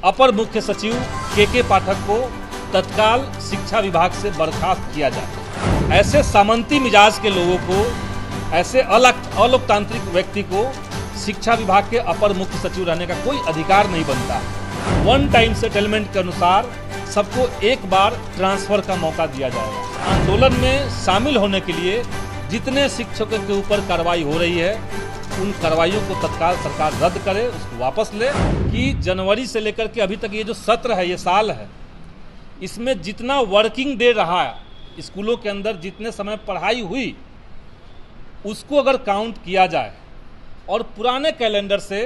अपर मुख्य सचिव के पाठक को तत्काल शिक्षा विभाग से बर्खास्त किया जाए। ऐसे सामंती मिजाज के लोगों को, ऐसे अलोकतांत्रिक व्यक्ति को शिक्षा विभाग के अपर मुख्य सचिव रहने का कोई अधिकार नहीं बनता। वन टाइम सेटलमेंट के अनुसार सबको एक बार ट्रांसफर का मौका दिया जाएगा। आंदोलन में शामिल होने के लिए जितने शिक्षकों के ऊपर कार्रवाई हो रही है, उन कार्रवाइयों को तत्काल सरकार रद्द करे, उसको वापस ले। कि जनवरी से लेकर के अभी तक ये जो सत्र है, ये साल है, इसमें जितना वर्किंग डे रहा है, स्कूलों के अंदर जितने समय पढ़ाई हुई, उसको अगर काउंट किया जाए और पुराने कैलेंडर से,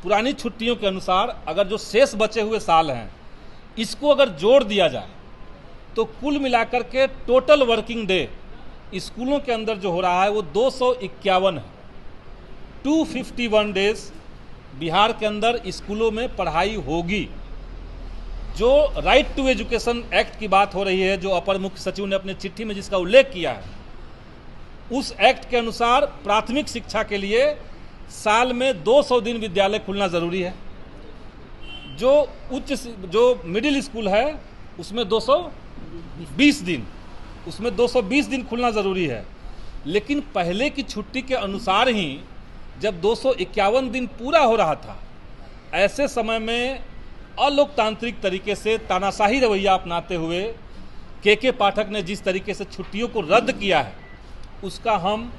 पुरानी छुट्टियों के अनुसार अगर जो शेष बचे हुए साल हैं, इसको अगर जोड़ दिया जाए तो कुल मिलाकर के टोटल वर्किंग डे स्कूलों के अंदर जो हो रहा है वो 251 है। 251 डेज बिहार के अंदर स्कूलों में पढ़ाई होगी। जो राइट टू एजुकेशन एक्ट की बात हो रही है, जो अपर मुख्य सचिव ने अपने चिट्ठी में जिसका उल्लेख किया है, उस एक्ट के अनुसार प्राथमिक शिक्षा के लिए साल में 200 दिन विद्यालय खुलना जरूरी है। जो मिडिल स्कूल है उसमें 220 दिन, उसमें 220 दिन खुलना जरूरी है। लेकिन पहले की छुट्टी के अनुसार ही जब 251 दिन पूरा हो रहा था, ऐसे समय में अलोकतांत्रिक तरीके से तानाशाही रवैया अपनाते हुए के पाठक ने जिस तरीके से छुट्टियों को रद्द किया है, उसका हम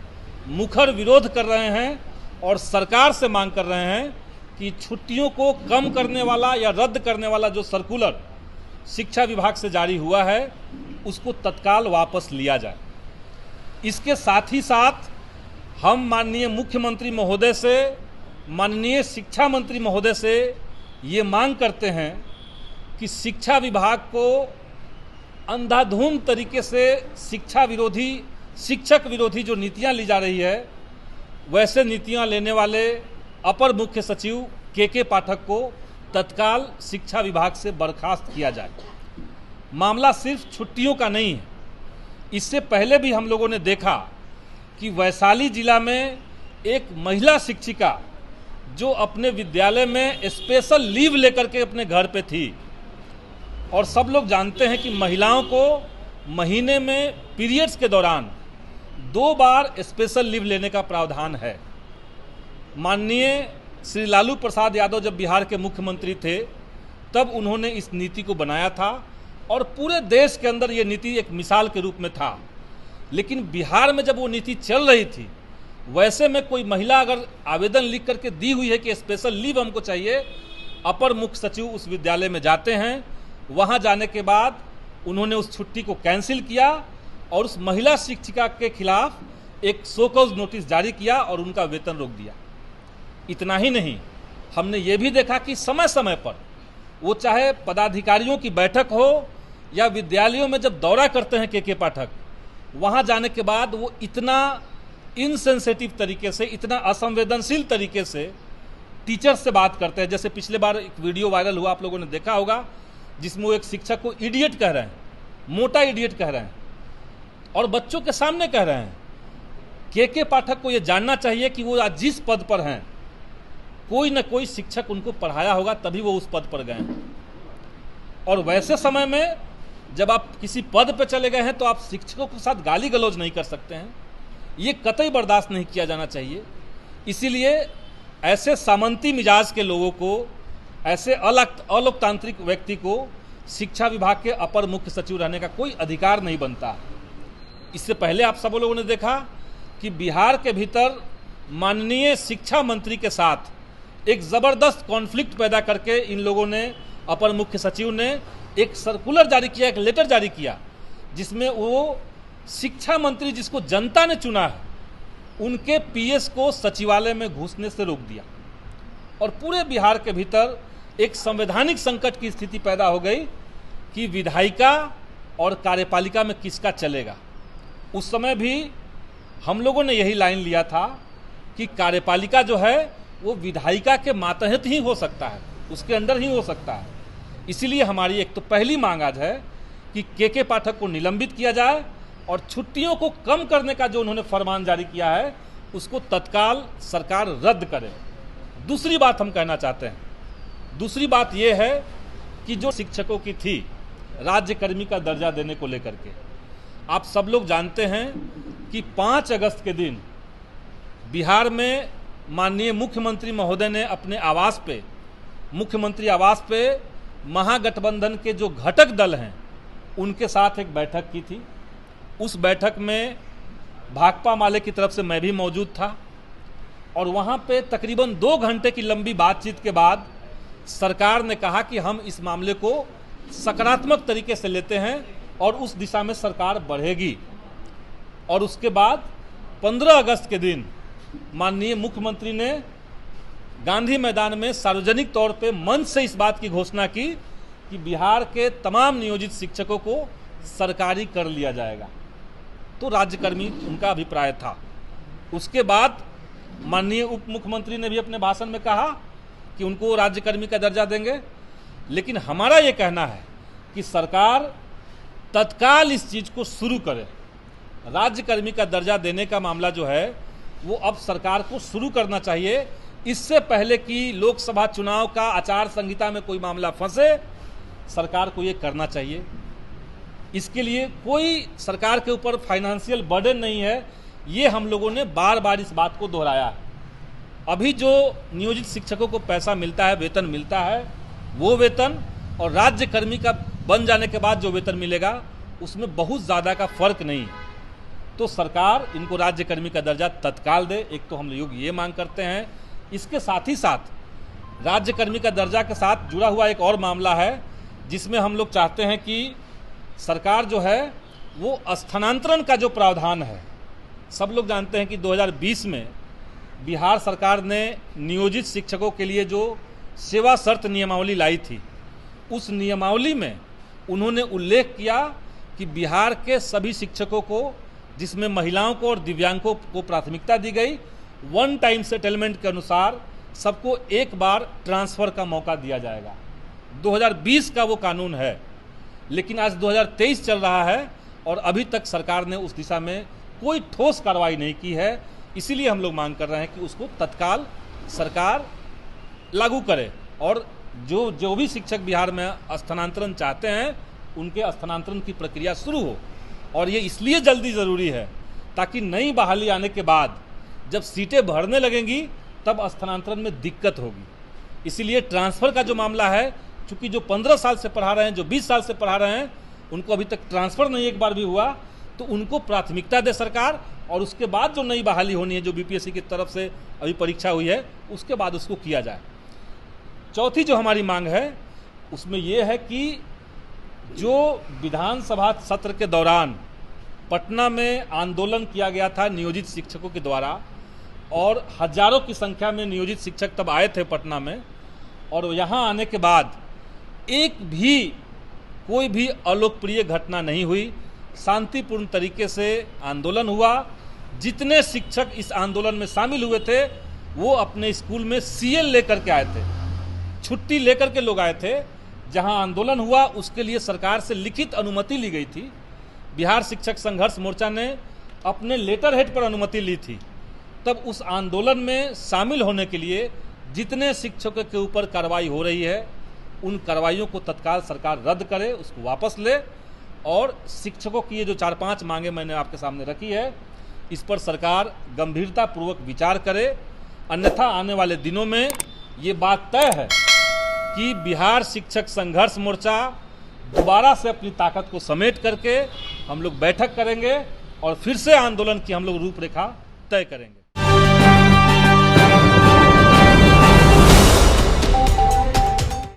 मुखर विरोध कर रहे हैं और सरकार से मांग कर रहे हैं कि छुट्टियों को कम करने वाला या रद्द करने वाला जो सर्कुलर शिक्षा विभाग से जारी हुआ है, उसको तत्काल वापस लिया जाए। इसके साथ ही साथ हम माननीय मुख्यमंत्री महोदय से, माननीय शिक्षा मंत्री महोदय से ये मांग करते हैं कि शिक्षा विभाग को अंधाधुंध तरीके से शिक्षा विरोधी, शिक्षक विरोधी जो नीतियां ली जा रही है, वैसे नीतियां लेने वाले अपर मुख्य सचिव के पाठक को तत्काल शिक्षा विभाग से बर्खास्त किया जाए। मामला सिर्फ छुट्टियों का नहीं है। इससे पहले भी हम लोगों ने देखा कि वैशाली जिला में एक महिला शिक्षिका जो अपने विद्यालय में स्पेशल लीव लेकर के अपने घर पे थी, और सब लोग जानते हैं कि महिलाओं को महीने में पीरियड्स के दौरान 2 बार स्पेशल लीव लेने का प्रावधान है। माननीय श्री लालू प्रसाद यादव जब बिहार के मुख्यमंत्री थे, तब उन्होंने इस नीति को बनाया था और पूरे देश के अंदर ये नीति एक मिसाल के रूप में था। लेकिन बिहार में जब वो नीति चल रही थी, वैसे में कोई महिला अगर आवेदन लिख करके दी हुई है कि स्पेशल लीव हमको चाहिए, अपर मुख्य सचिव उस विद्यालय में जाते हैं। वहाँ जाने के बाद उन्होंने उस छुट्टी को कैंसिल किया और उस महिला शिक्षिका के खिलाफ एक शोकॉज नोटिस जारी किया और उनका वेतन रोक दिया। इतना ही नहीं, हमने ये भी देखा कि समय समय पर वो चाहे पदाधिकारियों की बैठक हो या विद्यालयों में जब दौरा करते हैं के पाठक, वहाँ जाने के बाद वो इतना इनसेंसिटिव तरीके से, इतना असंवेदनशील तरीके से टीचर्स से बात करते हैं। जैसे पिछले बार एक वीडियो वायरल हुआ, आप लोगों ने देखा होगा, जिसमें वो एक शिक्षक को इडियट कह रहे हैं, मोटा इडियट कह रहे हैं और बच्चों के सामने कह रहे हैं। के पाठक को ये जानना चाहिए कि वो आज जिस पद पर हैं, कोई न कोई शिक्षक उनको पढ़ाया होगा, तभी वो उस पद पर गए हैं। और वैसे समय में जब आप किसी पद पर चले गए हैं तो आप शिक्षकों के साथ गाली गलौज नहीं कर सकते हैं। ये कतई बर्दाश्त नहीं किया जाना चाहिए। इसीलिए ऐसे सामंती मिजाज के लोगों को, ऐसे अलोकतांत्रिक व्यक्ति को शिक्षा विभाग के अपर मुख्य सचिव रहने का कोई अधिकार नहीं बनता। इससे पहले आप सब लोगों ने देखा कि बिहार के भीतर माननीय शिक्षा मंत्री के साथ एक ज़बरदस्त कॉन्फ्लिक्ट पैदा करके इन लोगों ने, अपर मुख्य सचिव ने एक सर्कुलर जारी किया, एक लेटर जारी किया, जिसमें वो शिक्षा मंत्री जिसको जनता ने चुना है, उनके पीएस को सचिवालय में घुसने से रोक दिया। और पूरे बिहार के भीतर एक संवैधानिक संकट की स्थिति पैदा हो गई कि विधायिका और कार्यपालिका में किसका चलेगा। उस समय भी हम लोगों ने यही लाइन लिया था कि कार्यपालिका जो है वो विधायिका के मातहत ही हो सकता है, उसके अंदर ही हो सकता है। इसीलिए हमारी एक तो पहली मांग आज है कि के पाठक को निलंबित किया जाए और छुट्टियों को कम करने का जो उन्होंने फरमान जारी किया है, उसको तत्काल सरकार रद्द करे। दूसरी बात हम कहना चाहते हैं दूसरी बात यह है कि जो शिक्षकों की थी राज्यकर्मी का दर्जा देने को लेकर के, आप सब लोग जानते हैं कि 5 अगस्त के दिन बिहार में माननीय मुख्यमंत्री महोदय ने अपने आवास पे, मुख्यमंत्री आवास पे महागठबंधन के जो घटक दल हैं उनके साथ एक बैठक की थी। उस बैठक में भाकपा माले की तरफ से मैं भी मौजूद था और वहाँ पे तकरीबन 2 घंटे की लंबी बातचीत के बाद सरकार ने कहा कि हम इस मामले को सकारात्मक तरीके से लेते हैं और उस दिशा में सरकार बढ़ेगी। और उसके बाद 15 अगस्त के दिन माननीय मुख्यमंत्री ने गांधी मैदान में सार्वजनिक तौर पे मंच से इस बात की घोषणा की कि बिहार के तमाम नियोजित शिक्षकों को सरकारी कर लिया जाएगा। तो राज्यकर्मी उनका अभिप्राय था। उसके बाद माननीय उप मुख्यमंत्री ने भी अपने भाषण में कहा कि उनको राज्यकर्मी का दर्जा देंगे, लेकिन हमारा ये कहना है कि सरकार तत्काल इस चीज़ को शुरू करे। राज्यकर्मी का दर्जा देने का मामला जो है वो अब सरकार को शुरू करना चाहिए, इससे पहले कि लोकसभा चुनाव का आचार संहिता में कोई मामला फंसे। सरकार को ये करना चाहिए। इसके लिए कोई सरकार के ऊपर फाइनेंशियल बर्डन नहीं है, ये हम लोगों ने बार बार इस बात को दोहराया है। अभी जो नियोजित शिक्षकों को पैसा मिलता है, वेतन मिलता है, वो वेतन और राज्यकर्मी का बन जाने के बाद जो वेतन मिलेगा उसमें बहुत ज़्यादा का फर्क नहीं है। तो सरकार इनको राज्यकर्मी का दर्जा तत्काल दे, एक तो हम लोग ये मांग करते हैं। इसके साथ ही साथ राज्यकर्मी का दर्जा के साथ जुड़ा हुआ एक और मामला है जिसमें हम लोग चाहते हैं कि सरकार जो है वो स्थानांतरण का जो प्रावधान है, सब लोग जानते हैं कि 2020 में बिहार सरकार ने नियोजित शिक्षकों के लिए जो सेवा शर्त नियमावली लाई थी, उस नियमावली में उन्होंने उल्लेख किया कि बिहार के सभी शिक्षकों को, जिसमें महिलाओं को और दिव्यांगों को प्राथमिकता दी गई, 1 टाइम सेटलमेंट के अनुसार सबको एक बार ट्रांसफ़र का मौका दिया जाएगा। 2020 का वो कानून है, लेकिन आज 2023 चल रहा है और अभी तक सरकार ने उस दिशा में कोई ठोस कार्रवाई नहीं की है। इसीलिए हम लोग मांग कर रहे हैं कि उसको तत्काल सरकार लागू करे और जो भी शिक्षक बिहार में स्थानांतरण चाहते हैं उनके स्थानांतरण की प्रक्रिया शुरू हो। और ये इसलिए जल्दी ज़रूरी है ताकि नई बहाली आने के बाद जब सीटें भरने लगेंगी तब स्थानांतरण में दिक्कत होगी। इसीलिए ट्रांसफ़र का जो मामला है, चूँकि जो 15 साल से पढ़ा रहे हैं, जो 20 साल से पढ़ा रहे हैं, उनको अभी तक ट्रांसफ़र नहीं एक बार भी हुआ, तो उनको प्राथमिकता दे सरकार। और उसके बाद जो नई बहाली होनी है, जो बीपीएससी की तरफ से अभी परीक्षा हुई है, उसके बाद उसको किया जाए। चौथी जो हमारी मांग है उसमें यह है कि जो विधानसभा सत्र के दौरान पटना में आंदोलन किया गया था नियोजित शिक्षकों के द्वारा, और हजारों की संख्या में नियोजित शिक्षक तब आए थे पटना में, और यहाँ आने के बाद एक भी कोई भी अलोकप्रिय घटना नहीं हुई। शांतिपूर्ण तरीके से आंदोलन हुआ। जितने शिक्षक इस आंदोलन में शामिल हुए थे वो अपने स्कूल में सीएल लेकर के आए थे, छुट्टी लेकर के लोग आए थे। जहां आंदोलन हुआ उसके लिए सरकार से लिखित अनुमति ली गई थी। बिहार शिक्षक संघर्ष मोर्चा ने अपने लेटर हेड पर अनुमति ली थी। तब उस आंदोलन में शामिल होने के लिए जितने शिक्षकों के ऊपर कार्रवाई हो रही है, उन कार्रवाइयों को तत्काल सरकार रद्द करे, उसको वापस ले। और शिक्षकों की ये जो 4-5 मांगे मैंने आपके सामने रखी है, इस पर सरकार गंभीरतापूर्वक विचार करे। अन्यथा आने वाले दिनों में ये बात तय है कि बिहार शिक्षक संघर्ष मोर्चा दोबारा से अपनी ताकत को समेट करके हम लोग बैठक करेंगे और फिर से आंदोलन की हम लोग रूपरेखा तय करेंगे।